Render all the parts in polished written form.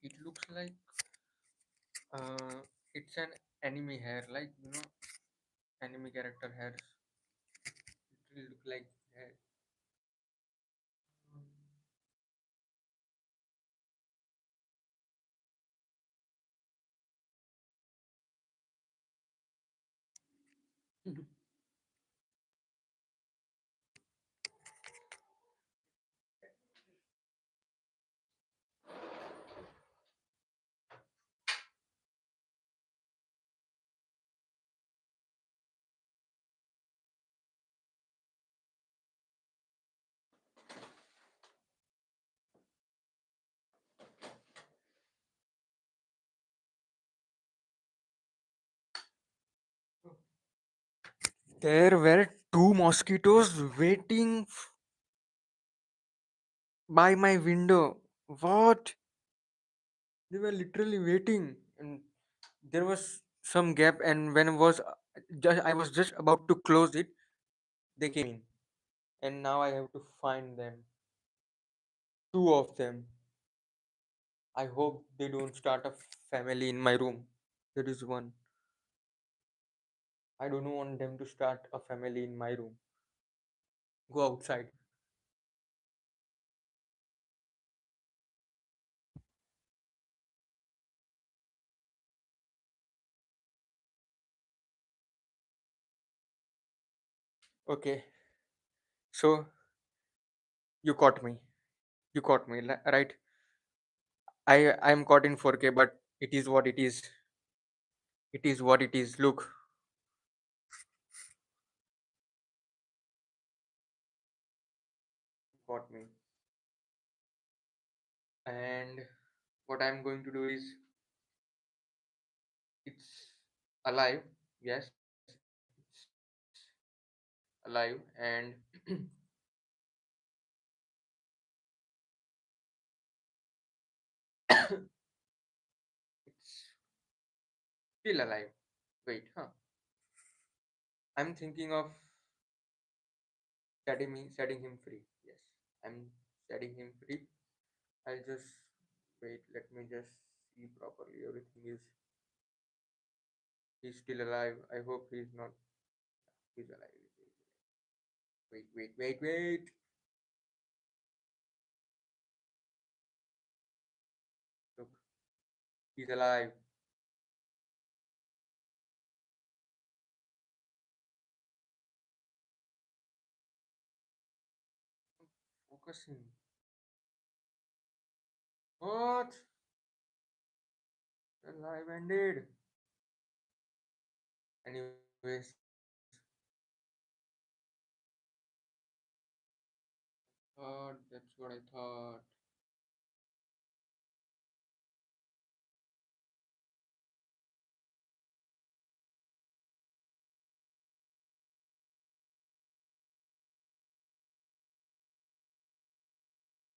It looks like uh, it's an anime hair, like anime character hairs. It will look like hair. There were two mosquitoes waiting by my window. What? They were literally waiting, and there was some gap. And when I was just about to close it, they came in, and now I have to find them. Two of them. I hope they don't start a family in my room. There is one. I don't want them to start a family in my room. Go outside. Okay. So you caught me. You caught me, right? I'm caught in 4K, but it is what it is. It is what it is. Look, caught me. And what I'm going to do is it's alive. Yes, it's alive, and it's still alive. Wait, huh? I'm thinking of setting him free. Yes, I'm setting him free. I'll just wait. Let me just see properly. Everything is he's still alive. I hope he's not. He's alive. Wait, wait, wait, wait. Look, he's alive. Focusing. What? The live ended. Anyways, thought that's what I thought.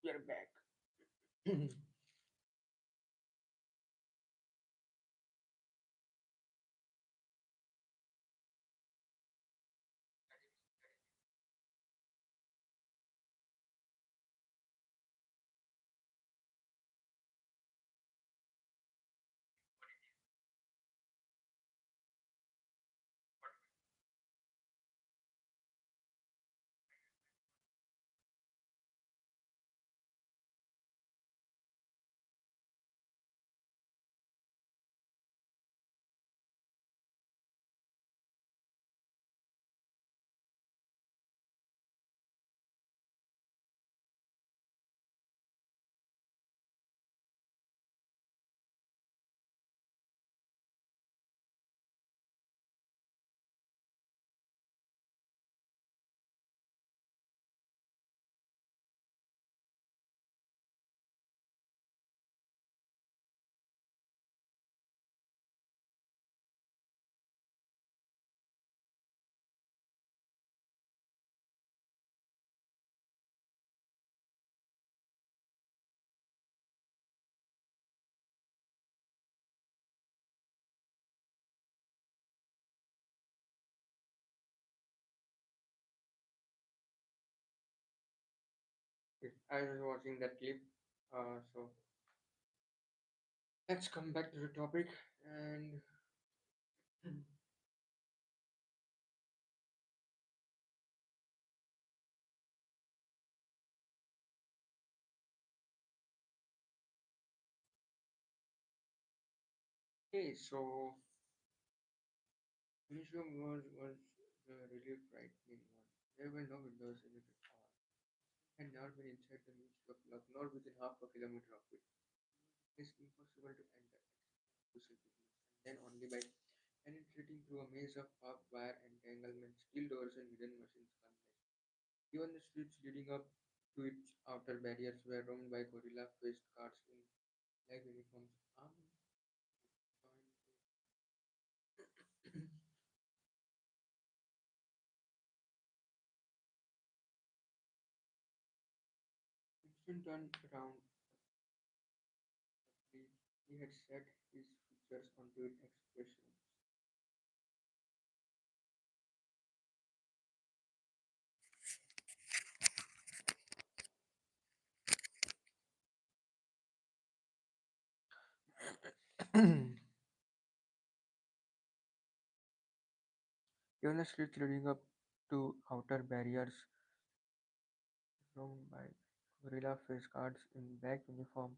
You're back. I was watching that clip. So Let's come back to the topic and okay, so museum was the really frightening one. There were no windows in it at all. Had never been inside the Ministry of Luck, nor within half a kilometer of it. It's impossible to enter to self-defense, and then only by penetrating through a maze of barbed wire entanglements, steel doors, and hidden machines unless. Even the streets leading up to its outer barriers were roamed by gorilla-faced guards in black uniforms, armed with Winston turned around abruptly. He had set his features onto its expression. Even the streets leading up to outer barriers roamed by gorilla-faced guards in black uniform,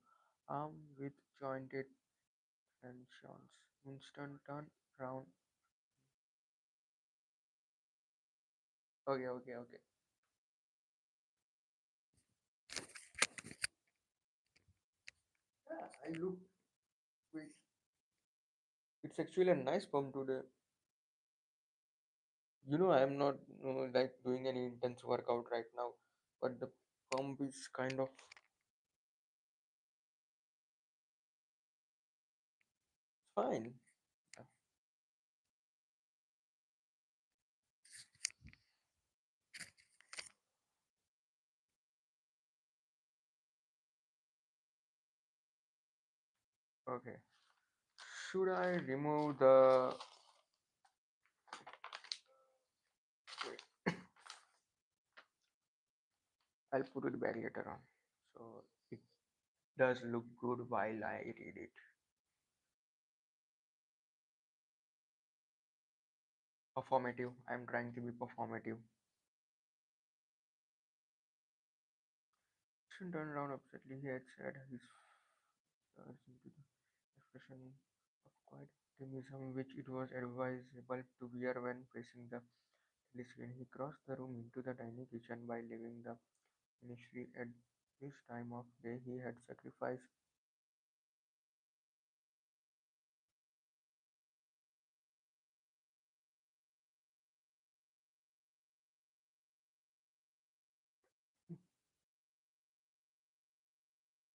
armed with jointed truncheons. Winston turned around. Okay, okay, okay. Yeah, I look. Wait, it's actually a nice poem today. I'm not like doing any intense workout right now, but the pump is kind of fine. Okay. Should I remove the? Wait, I'll put it back later on. So it does look good while I read it. Performative. I'm trying to be performative. She turned around upsetly. He had said his face into the expression of quiet optimism, which it was advisable to wear when facing the telescreen. He crossed the room into the tiny kitchen by leaving the ministry at this time of day. He had sacrificed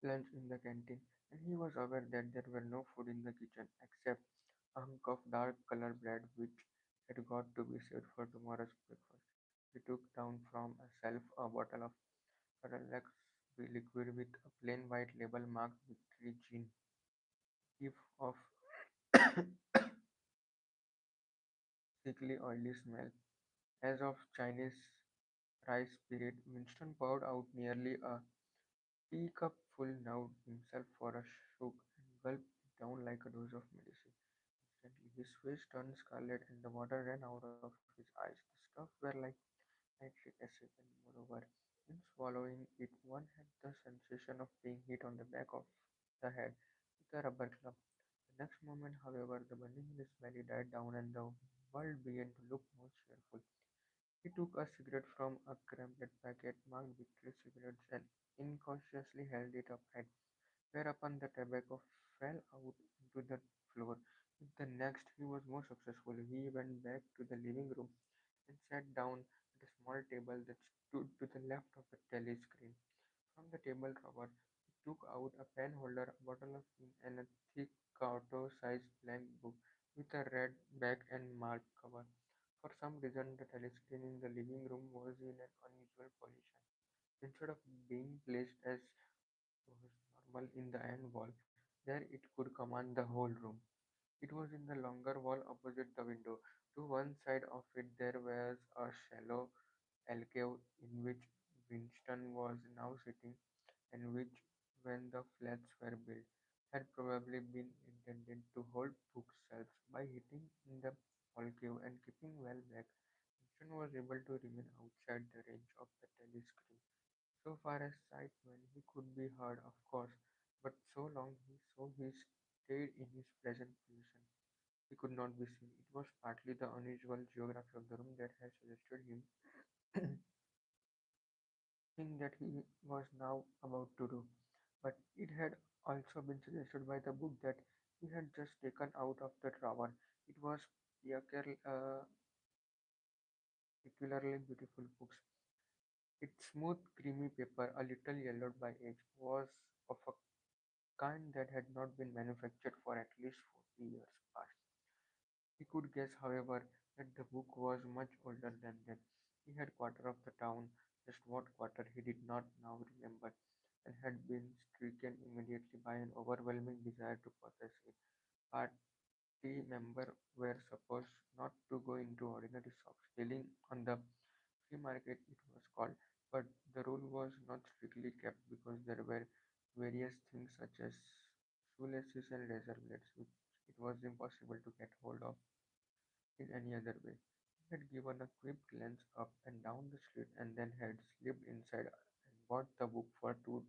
lunch in the canteen, and he was aware that there were no food in the kitchen except a hunk of dark colored bread which had got to be saved for tomorrow's breakfast. He took down from a shelf a bottle of Parallax liquid with a plain white label marked Victory Gin, if of sickly oily smell. As of Chinese rice spirit, Winston poured out nearly a teacupful, now himself for a shook, and gulped it down like a dose of medicine. Instantly, his face turned scarlet and the water ran out of his eyes. The stuff were like nitric acid, and moreover, in swallowing it, one had the sensation of being hit on the back of the head with a rubber club. The next moment, however, the burning in his belly died down and the world began to look more cheerful. He took a cigarette from a crumpled packet marked Victory Cigarettes and incautiously held it upright, whereupon the tobacco fell out into the floor. With the next, he was more successful. He went back to the living room and sat down at a small table that stood to the left of the telescreen. From the table drawer, he took out a pen holder, a bottle of ink, and a thick quarto-sized blank book with a red back and marked cover. For some reason, the telescreen in the living room was in an unusual position. Instead of being placed as was normal in the end wall, there it could command the whole room. It was in the longer wall opposite the window. To one side of it there was a shallow alcove in which Winston was now sitting, and which, when the flats were built, had probably been intended to hold bookshelves. By hitting in the alcove and keeping well back, Winston was able to remain outside the range of the telescreen. So far as sight went, he could be heard, of course, but so long he stayed in his present position. He could not be seen. It was partly the unusual geography of the room that had suggested him thing that he was now about to do, but it had also been suggested by the book that he had just taken out of the drawer. It was peculiarly beautiful book. Its smooth, creamy paper, a little yellowed by age, was of a kind that had not been manufactured for at least 40 years past. He could guess, however, that the book was much older than that. He had quarter of the town, just what quarter he did not now remember, and had been stricken immediately by an overwhelming desire to possess it. Party members were supposed not to go into ordinary shops, dealing on the free market it was called, but the rule was not strictly kept because there were various things such as shoelaces and razor blades which it was impossible to get hold of in any other way. He had given a quick glance up and down the street and then had slipped inside and bought the book for $2.50.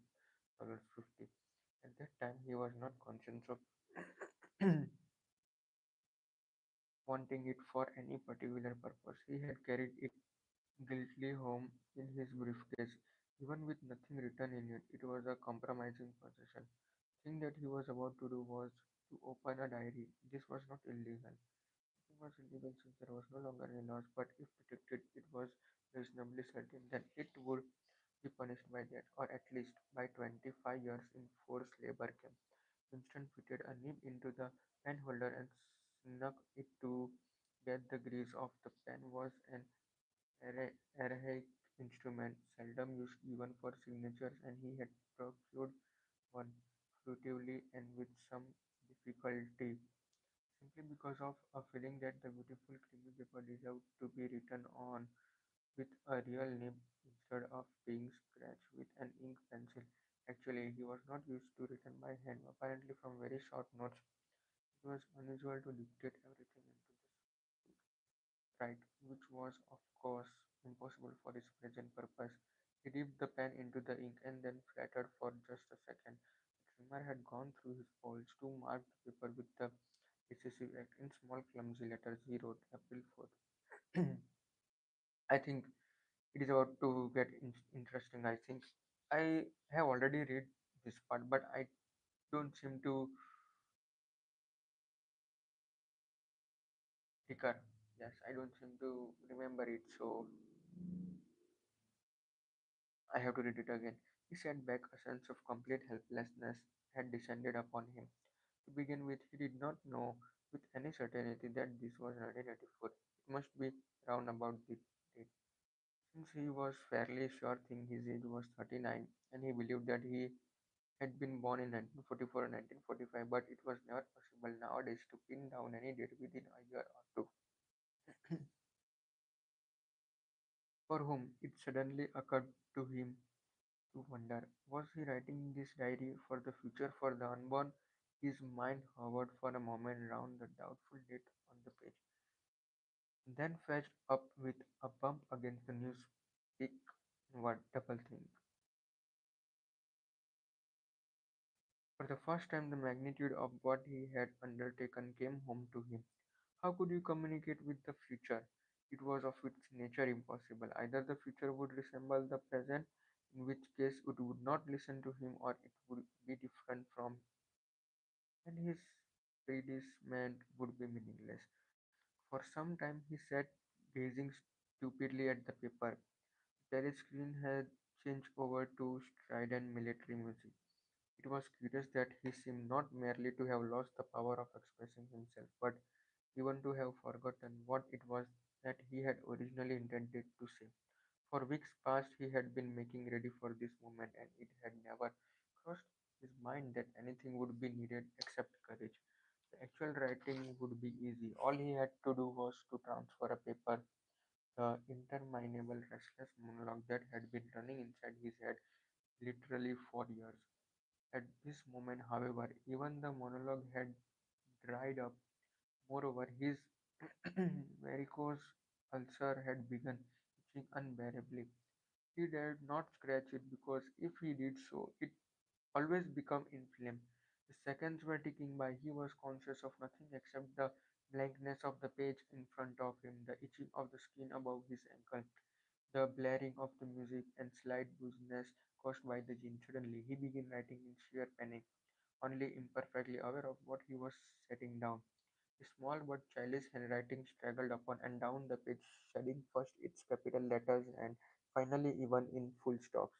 At that time he was not conscious of wanting it for any particular purpose. He had carried it guiltily home in his briefcase, even with nothing written in it. It was a compromising possession. Thing that he was about to do was to open a diary. This was not illegal. It was illegal since there was no longer any laws, but if detected, it was reasonably certain that it would be punished by death, or at least by 25 years in forced labor camp. Winston fitted a nib into the pen holder and snuck it to get the grease off. The pen was an archaic instrument, seldom used even for signatures, and he had procured one furtively and with some difficulty, simply because of a feeling that the beautiful creamy paper deserved to be written on with a real nib instead of being scratched with an ink pencil. Actually, he was not used to written by hand, apparently from very short notes. It was unusual to dictate everything into this right, which was, of course, impossible for his present purpose. He dipped the pen into the ink and then fluttered for just a second. The trimmer had gone through his folds to mark the paper with the decisive act. In small, clumsy letters, he wrote April 4th. I think it is about to get interesting. I think I have already read this part, but I don't seem to recur. Yes, I don't seem to remember it, so I have to read it again. He sat back, a sense of complete helplessness had descended upon him. To begin with, he did not know with any certainty that this was 1984. It must be round about the date, since he was fairly sure thing his age was 39, and he believed that he had been born in 1944 or 1945, but it was never possible nowadays to pin down any date within a year or two. For whom it suddenly occurred to him to wonder, was he writing this diary for the future, for the unborn? His mind hovered for a moment round the doubtful date on the page, then fetched up with a bump against the newspeak word double think. For the first time, the magnitude of what he had undertaken came home to him. How could you communicate with the future? It was of its nature impossible. Either the future would resemble the present, in which case it would not listen to him, or it would be different from, and his predicament would be meaningless. For some time he sat gazing stupidly at the paper. The telescreen had changed over to strident military music. It was curious that he seemed not merely to have lost the power of expressing himself, but even to have forgotten what it was that he had originally intended to say. For weeks past he had been making ready for this moment, and it had never crossed his mind that anything would be needed except courage. The actual writing would be easy. All he had to do was to transfer a paper. The interminable restless monologue that had been running inside his head literally for years. At this moment, however, even the monologue had dried up. Moreover, his varicose ulcer had begun itching unbearably. He dared not scratch it because if he did so, it always become inflamed. The seconds were ticking by. He was conscious of nothing except the blankness of the page in front of him, the itching of the skin above his ankle, the blaring of the music, and slight bruisiness caused by the gin. Suddenly, he began writing in sheer panic, only imperfectly aware of what he was setting down. A small but childish handwriting straggled up and down the page, shedding first its capital letters and finally even in full stops.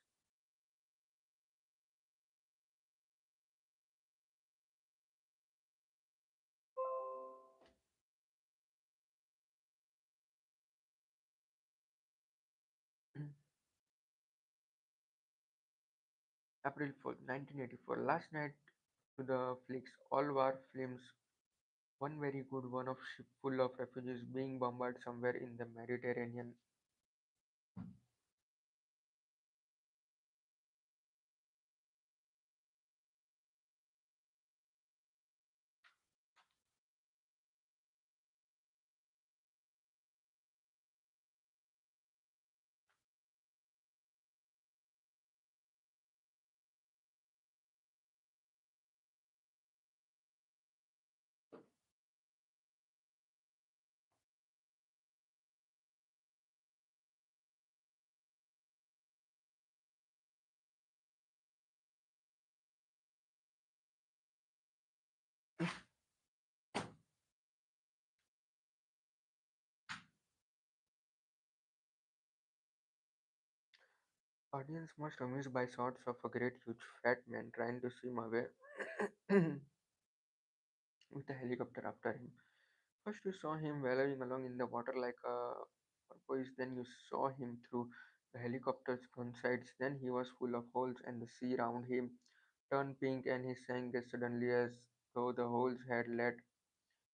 April 4th, 1984. Last night to the flicks, all war films. One very good one of ship full of refugees being bombarded somewhere in the Mediterranean. Audience must amused by shots of a great huge fat man trying to swim away with a helicopter after him. First you saw him wallowing along in the water like a porpoise, then you saw him through the helicopter's gun sights, then he was full of holes and the sea round him turned pink and he sank as suddenly as though the holes had let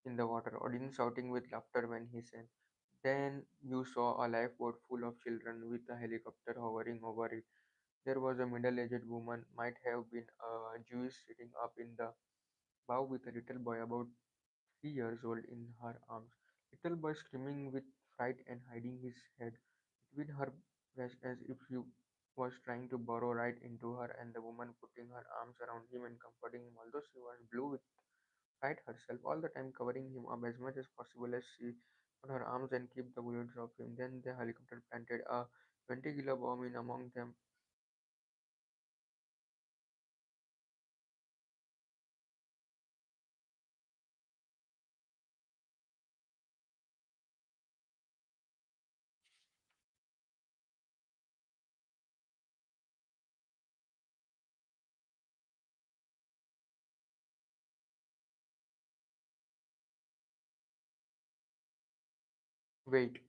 in the water, audience shouting with laughter when he sank. Then you saw a lifeboat full of children with a helicopter hovering over it. There was a middle-aged woman, might have been a Jewess, sitting up in the bow with a little boy about 3 years old in her arms. Little boy screaming with fright and hiding his head between her breast as if he was trying to burrow right into her, and the woman putting her arms around him and comforting him, although she was blue with fright herself, all the time covering him up as much as possible as she put her arms and keep the bullets off him. Then the helicopter planted a 20-kilo bomb in among them. Wait.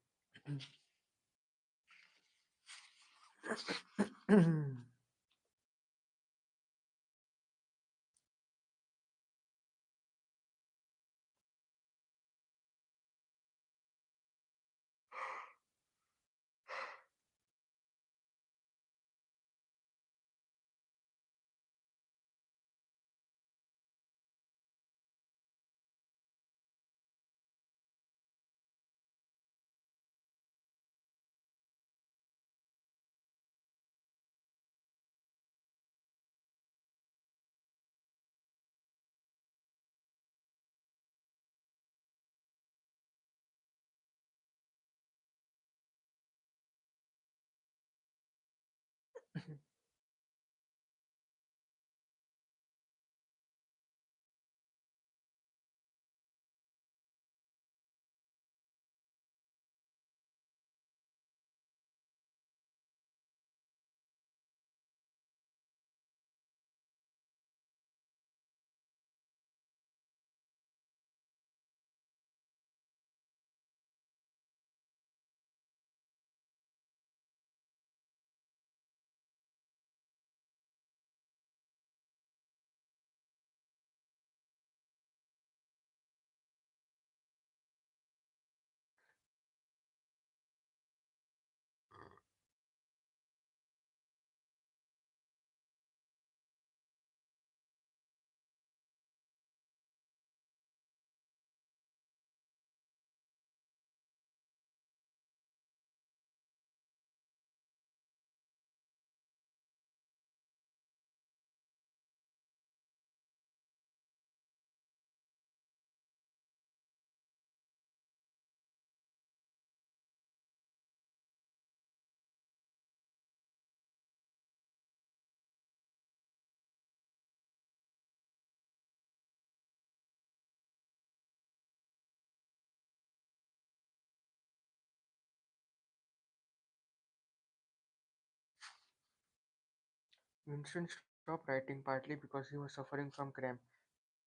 Winston stopped writing partly because he was suffering from cramp.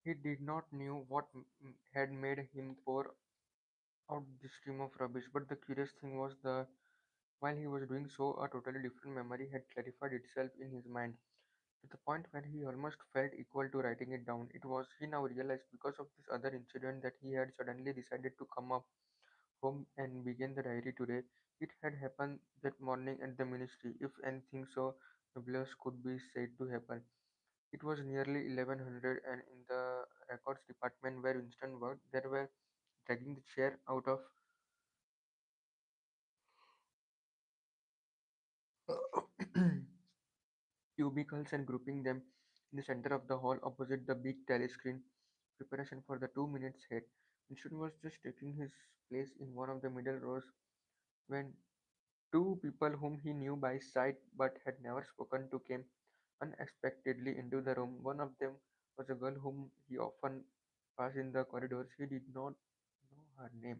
He did not knew what had made him pour out this stream of rubbish, but the curious thing was the while he was doing so, a totally different memory had clarified itself in his mind to the point where he almost felt equal to writing it down. It was he now realized because of this other incident that he had suddenly decided to come up home and begin the diary today. It had happened that morning at the ministry, if anything so nebulous could be said to happen. It was nearly 1100, and in the records department where Winston worked, they were dragging the chair out of cubicles and grouping them in the center of the hall opposite the big telescreen. Preparation for the 2 minutes hit. Winston was just taking his place in one of the middle rows when two people whom he knew by sight but had never spoken to came unexpectedly into the room. One of them was a girl whom he often passed in the corridors. He did not know her name,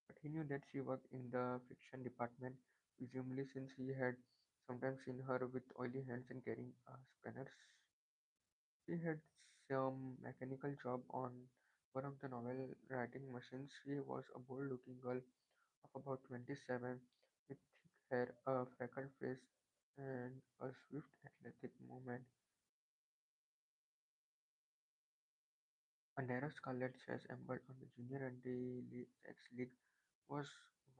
but he knew that she worked in the fiction department, presumably since he had sometimes seen her with oily hands and carrying a spanner. She had some mechanical job on one of the novel writing machines. She was a bold looking girl of about 27 with thick hair, a freckled face, and a swift athletic movement. A narrow scarlet sash emblazoned on the junior anti-sex league was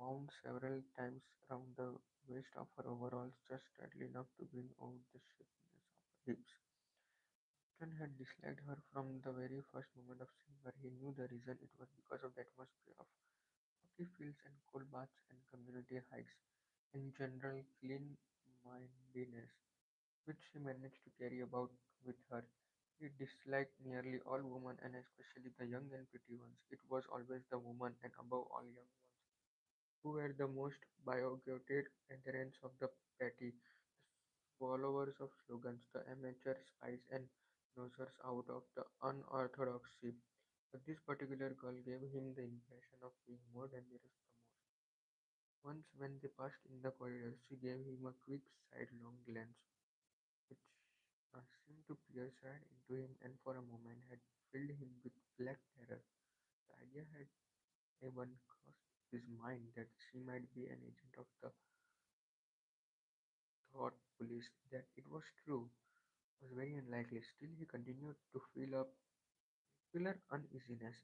wound several times around the waist of her overalls, just tightly enough to bring out the shapeliness of her hips. Upton had disliked her from the very first moment of seeing her. He knew the reason. It was because of the atmosphere of hockey fields and cold baths and community hikes, and general clean-mindedness which she managed to carry about with her. He disliked nearly all women, and especially the young and pretty ones. It was always the women, and above all young ones, who were the most bigoted adherents of the party, the followers of slogans, the amateur spies and nosers out of the unorthodoxy. But this particular girl gave him the impression of being more dangerous the most. Once, when they passed in the corridor, she gave him a quick sidelong glance, which seemed to pierce right into him and for a moment had filled him with black terror. The idea had even crossed his mind that she might be an agent of the thought police. That it was true was very unlikely. Still, he continued to feel a peculiar uneasiness,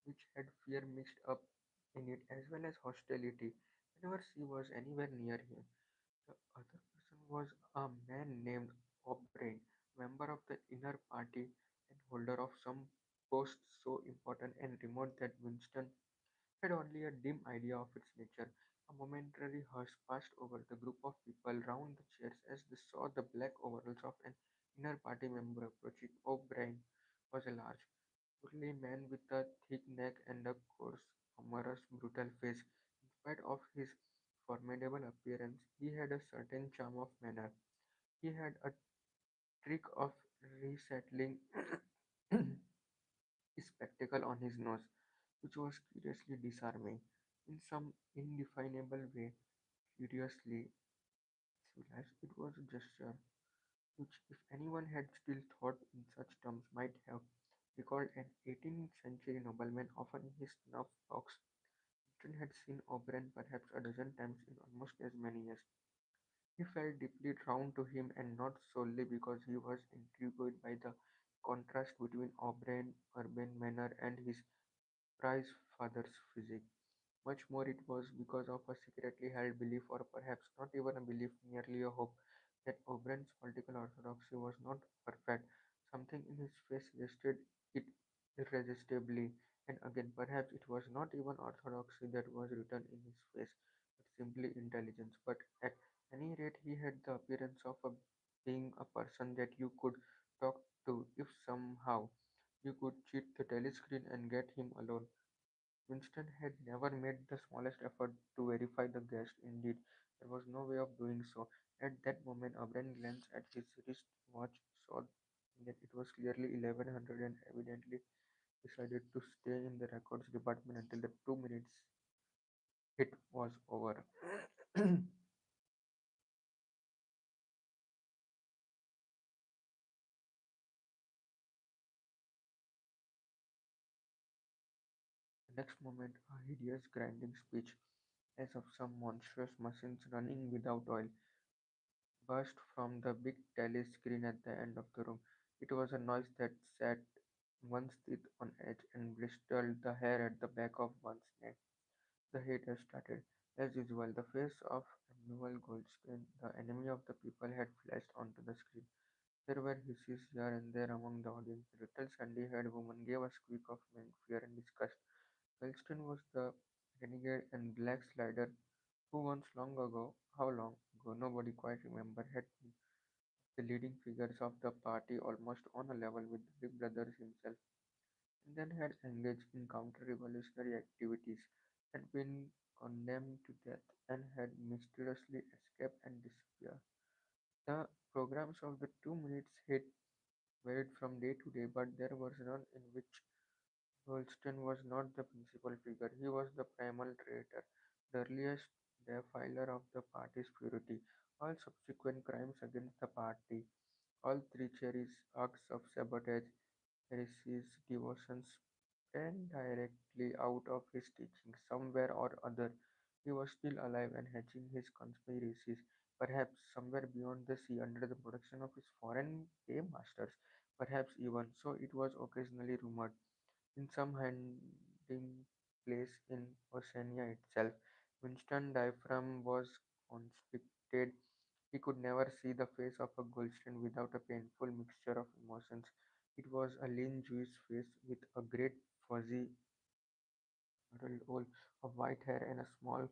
which had fear mixed up in it as well as hostility whenever she was anywhere near him. The other person was a man named O'Brien, member of the inner party and holder of some post so important and remote that Winston had only a dim idea of its nature. A momentary hush passed over the group of people round the chairs as they saw the black overalls of an inner party member approaching. O'Brien was a large, burly man with a thick neck and a coarse, humorous, brutal face. In spite of his formidable appearance, he had a certain charm of manner. He had a trick of resettling his spectacle on his nose, which was curiously disarming. In some indefinable way, curiously civilized, it was a gesture which, if anyone had still thought in such terms, might have recalled an 18th century nobleman often in his snuff box. Winston had seen O'Brien perhaps a dozen times in almost as many years. He felt deeply drawn to him, and not solely because he was intrigued by the contrast between O'Brien's urban manner and his prize father's physique. Much more it was because of a secretly held belief, or perhaps not even a belief, merely a hope, that O'Brien's political orthodoxy was not perfect. Something in his face suggested it irresistibly, and again, perhaps it was not even orthodoxy that was written in his face, but simply intelligence. But at any rate, he had the appearance of a being a person that you could talk to if somehow you could cheat the telescreen and get him alone. Winston had never made the smallest effort to verify the guest. Indeed, there was no way of doing so. At that moment, O'Brien glanced at his wristwatch, saw that it was clearly 1100, and evidently decided to stay in the records department until the 2 minutes hit was over. The next moment, a hideous grinding speech, as of some monstrous machines running without oil, burst from the big tele screen at the end of the room. It was a noise that set one's teeth on edge and blistered the hair at the back of one's neck. The haters started. As usual, the face of Admiral Goldscreen, the enemy of the people, had flashed onto the screen. There were hisses here and there among the audience. The little sandy-haired woman gave a squeak of fear and disgust. Goldstein was the renegade and black slider who once long ago, how long ago, nobody quite remember, had been the leading figures of the party almost on a level with the Big Brothers himself, and then had engaged in counter-revolutionary activities, had been condemned to death, and had mysteriously escaped and disappeared. The programs of the 2 minutes hit varied from day to day, but there was none in which Goldstein was not the principal figure. He was the primal traitor, the earliest defiler of the party's purity. All subsequent crimes against the party, all treacheries, acts of sabotage, heresies, devotions, sprang directly out of his teaching. Somewhere or other, he was still alive and hatching his conspiracies, perhaps somewhere beyond the sea under the protection of his foreign paymasters, perhaps even, so it was occasionally rumored, in some hiding place in Oceania itself. Winston's diaphragm was constricted. He could never see the face of a Goldstein without a painful mixture of emotions. It was a lean Jewish face with a great fuzzy curled roll of white hair and a small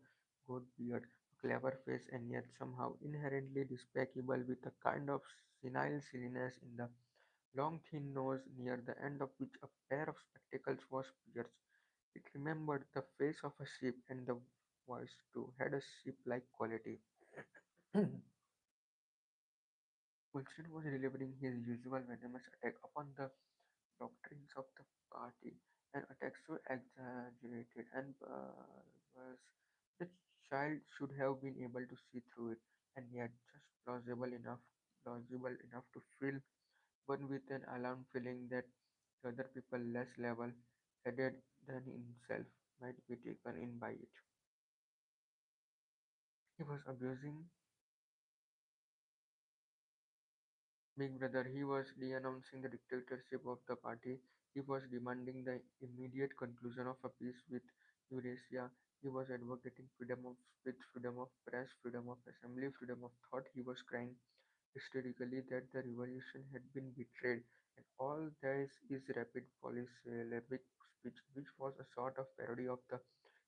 goat beard. A clever face, and yet somehow inherently despicable, with a kind of senile silliness in the long thin nose, near the end of which a pair of spectacles was pierced. It remembered the face of a sheep, and the voice too had a sheep-like quality. Wilson was delivering his usual venomous attack upon the doctrines of the party, an attack so exaggerated and perverse the child should have been able to see through it, and yet just plausible enough to fill one with an alarmed feeling that the other people less level-headed than himself might be taken in by it. He was abusing Big Brother. He was denouncing the dictatorship of the party. He was demanding the immediate conclusion of a peace with Eurasia. He was advocating freedom of speech, freedom of press, freedom of assembly, freedom of thought. He was crying hysterically that the revolution had been betrayed. And all this is rapid polysyllabic speech, which was a sort of parody of the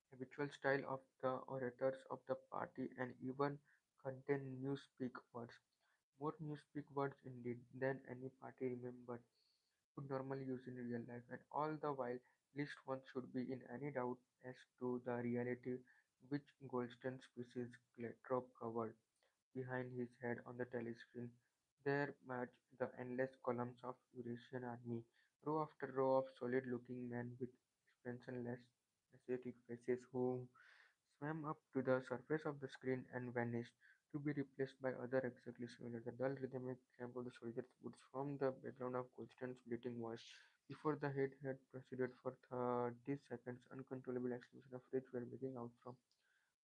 habitual style of the orators of the party and even contained newspeak words. More newspeak words indeed than any party remembered would normally use in real life, and all the while, least one should be in any doubt as to the reality which Goldstein's species Gletrop covered. Behind his head on the telescreen, there marched the endless columns of Eurasian army, row after row of solid-looking men with expressionless, ascetic faces who swam up to the surface of the screen and vanished, to be replaced by other exactly similar. The dull rhythmic tramp of the soldiers' boots formed the background of Goldstein's bleating voice. Before the head had proceeded for 30 seconds, uncontrollable exclamation of rage were breaking out from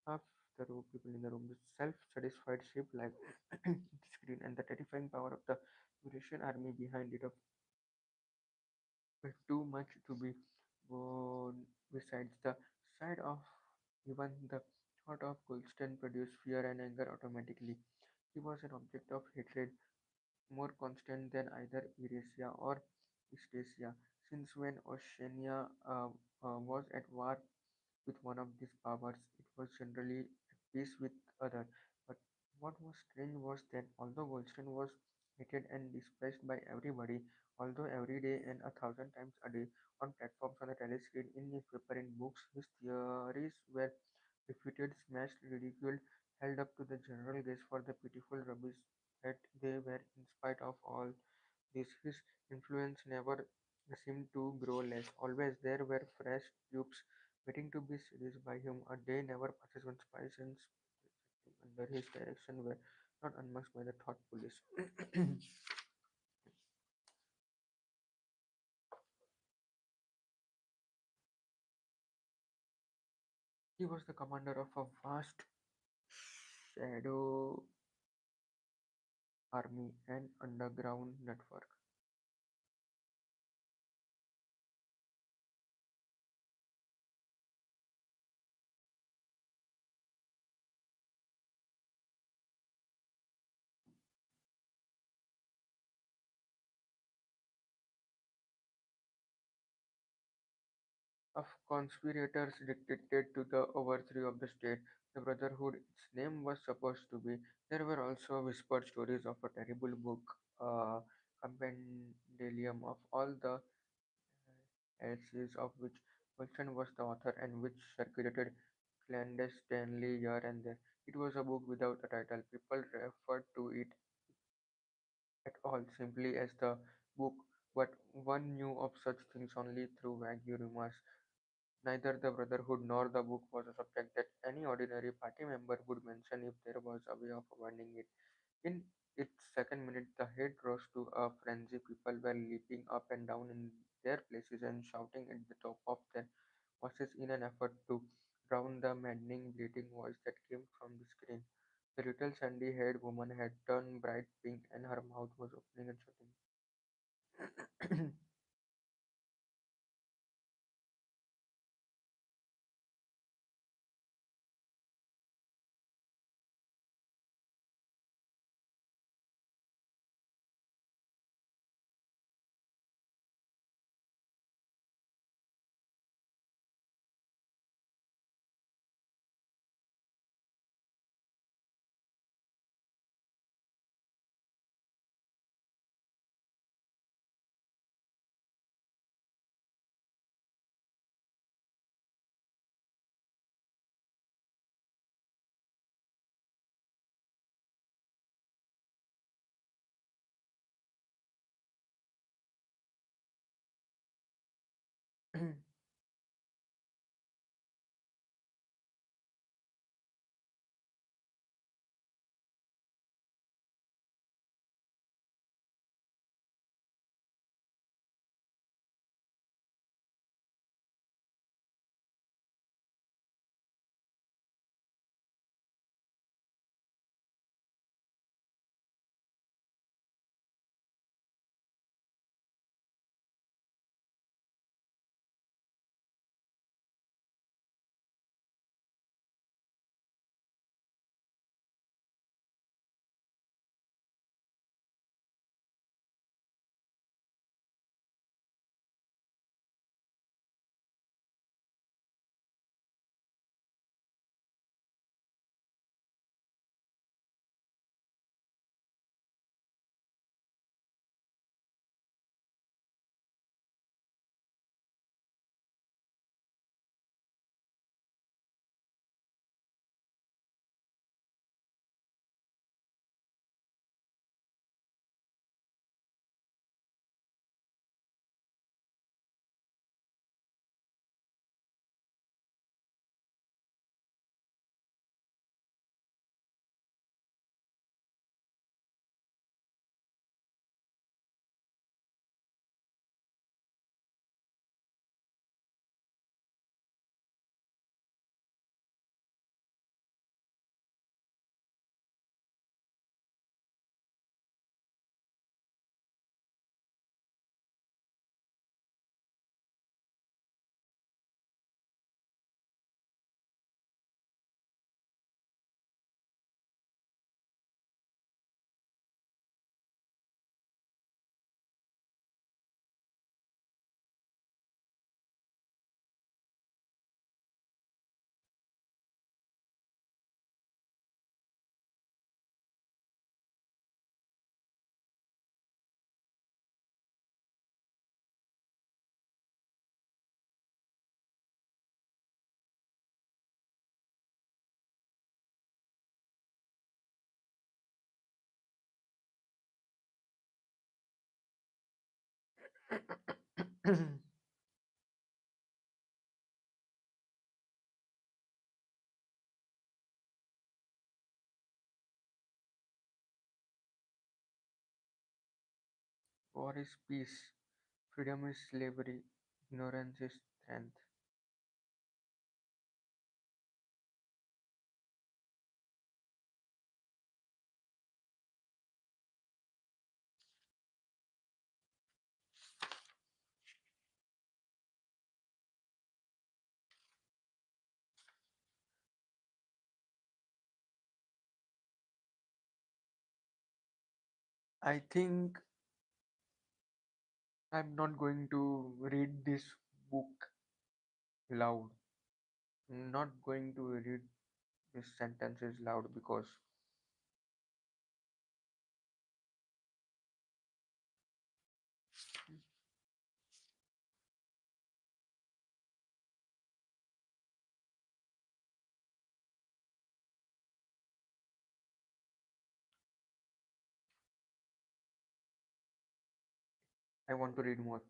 half the row people in the room. The self-satisfied shape like the screen and the terrifying power of the Eurasian army behind it were too much to be borne. Besides, the sight of even the thought of Goldstein produced fear and anger automatically. He was an object of hatred more constant than either Eurasia or Eastasia, since when Oceania was at war with one of these powers, it was generally at peace with other. But what was strange was that although Goldstein was hated and despised by everybody, although every day and 1,000 times a day on platforms, on the telescreen, in newspaper, in books, his theories were refuted, smashed, ridiculed, held up to the general gaze for the pitiful rubbish that they were. In spite of all this, his influence never seemed to grow less. Always there were fresh dupes waiting to be seduced by him. A day never passes when spies and under his direction were not unmasked by the thought police. He was the commander of a vast shadow army and underground network of conspirators dedicated to the overthrow of the state. The Brotherhood, its name was supposed to be. There were also whispered stories of a terrible book, a compendium of all the essays of which Wilson was the author and which circulated clandestinely here and there. It was a book without a title. People referred to it at all simply as the book, but one knew of such things only through vague rumors. Neither the Brotherhood nor the book was a subject that any ordinary party member would mention if there was a way of avoiding it. In its second minute, the head rose to a frenzy. People were leaping up and down in their places and shouting at the top of their voices in an effort to drown the maddening, bleating voice that came from the screen. The little sandy haired woman had turned bright pink and her mouth was opening and shutting. War is peace, freedom is slavery, ignorance is strength. I think I'm not going to read this book loud. I'm not going to read these sentences loud because I want to read more.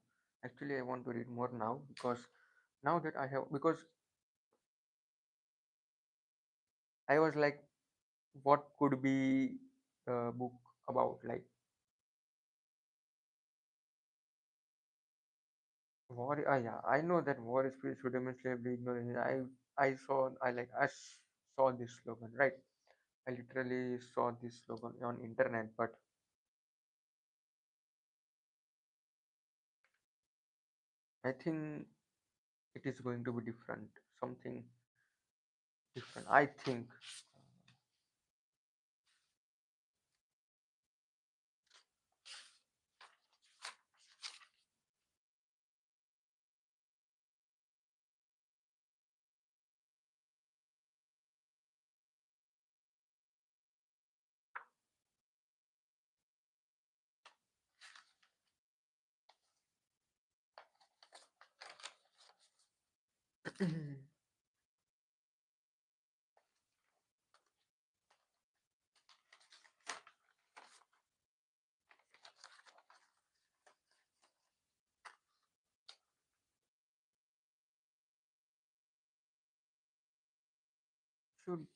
Actually, I want to read more now because now that I have, because I was like, what could be a book about? Like war. Yeah, I know that war is peace, freedom, and slavery. Ignorance. I saw this slogan, right? I literally saw this slogan on internet, but I think it is going to be different. Something different. I think. Should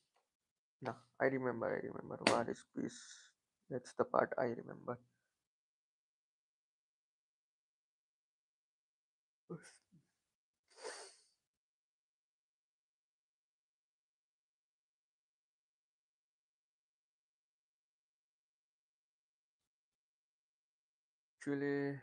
no, I remember. I remember. War is peace. That's the part I remember. Actually,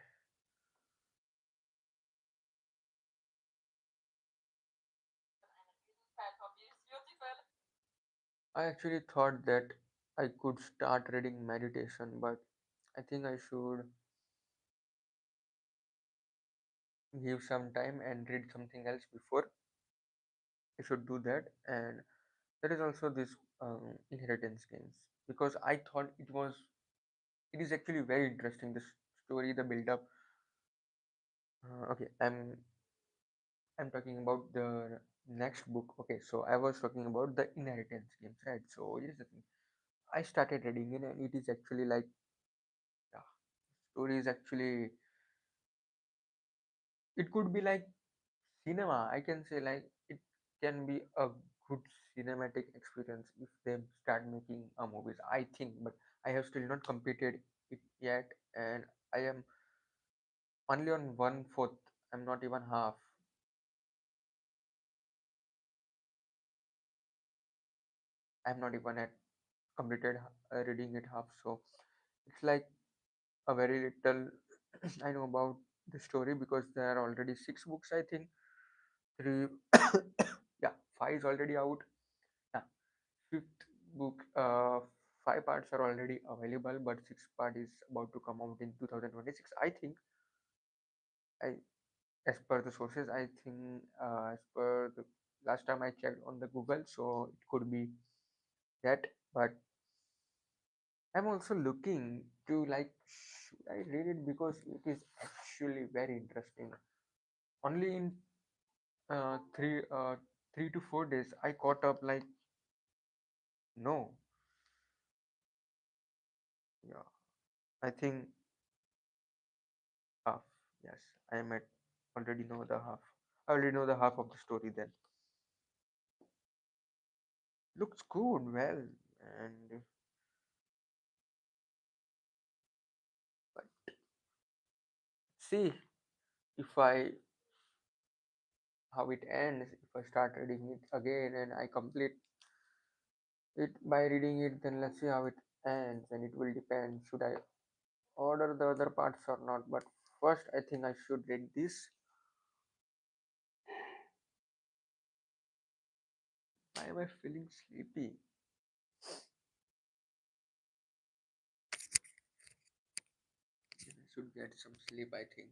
I actually thought that I could start reading meditation, but I think I should give some time and read something else before. I should do that, and there is also this inheritance games because I thought it is actually very interesting. This story, the build up. Okay, I'm talking about the next book. Okay, so I was talking about the inheritance games, right? So here's the thing. I started reading it, and it is actually like, yeah, story is actually, it could be like cinema. I can say like it can be a good cinematic experience if they start making a movies. I think, but I have still not completed it yet, and I am only on one fourth. I'm not even half. I'm not even at completed reading it half. So it's like a very little I know about the story because there are already six books. I think three, yeah, five is already out. Yeah, fifth book, five parts are already available, but sixth part is about to come out in 2026. I think I, as per the sources, I think as per the last time I checked on the Google, so it could be that. But I'm also looking to like, should I read it because it is actually very interesting. Only in uh, three uh, 3 to 4 days, I caught up like no, yeah. I think half. Yes, I am at already know the half. I already know the half of the story. Then looks good, well, and but see if I how it ends. If I start reading it again and I complete it by reading it, then let's see how it ends, and it will depend. Should I order the other parts or not? But first, I think I should read this. Why am I feeling sleepy? should get some sleep, I think.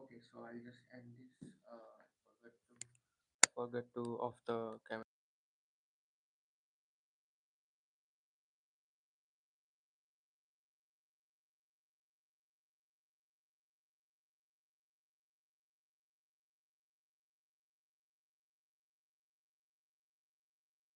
Okay, so I'll just end this. I forgot to off the camera.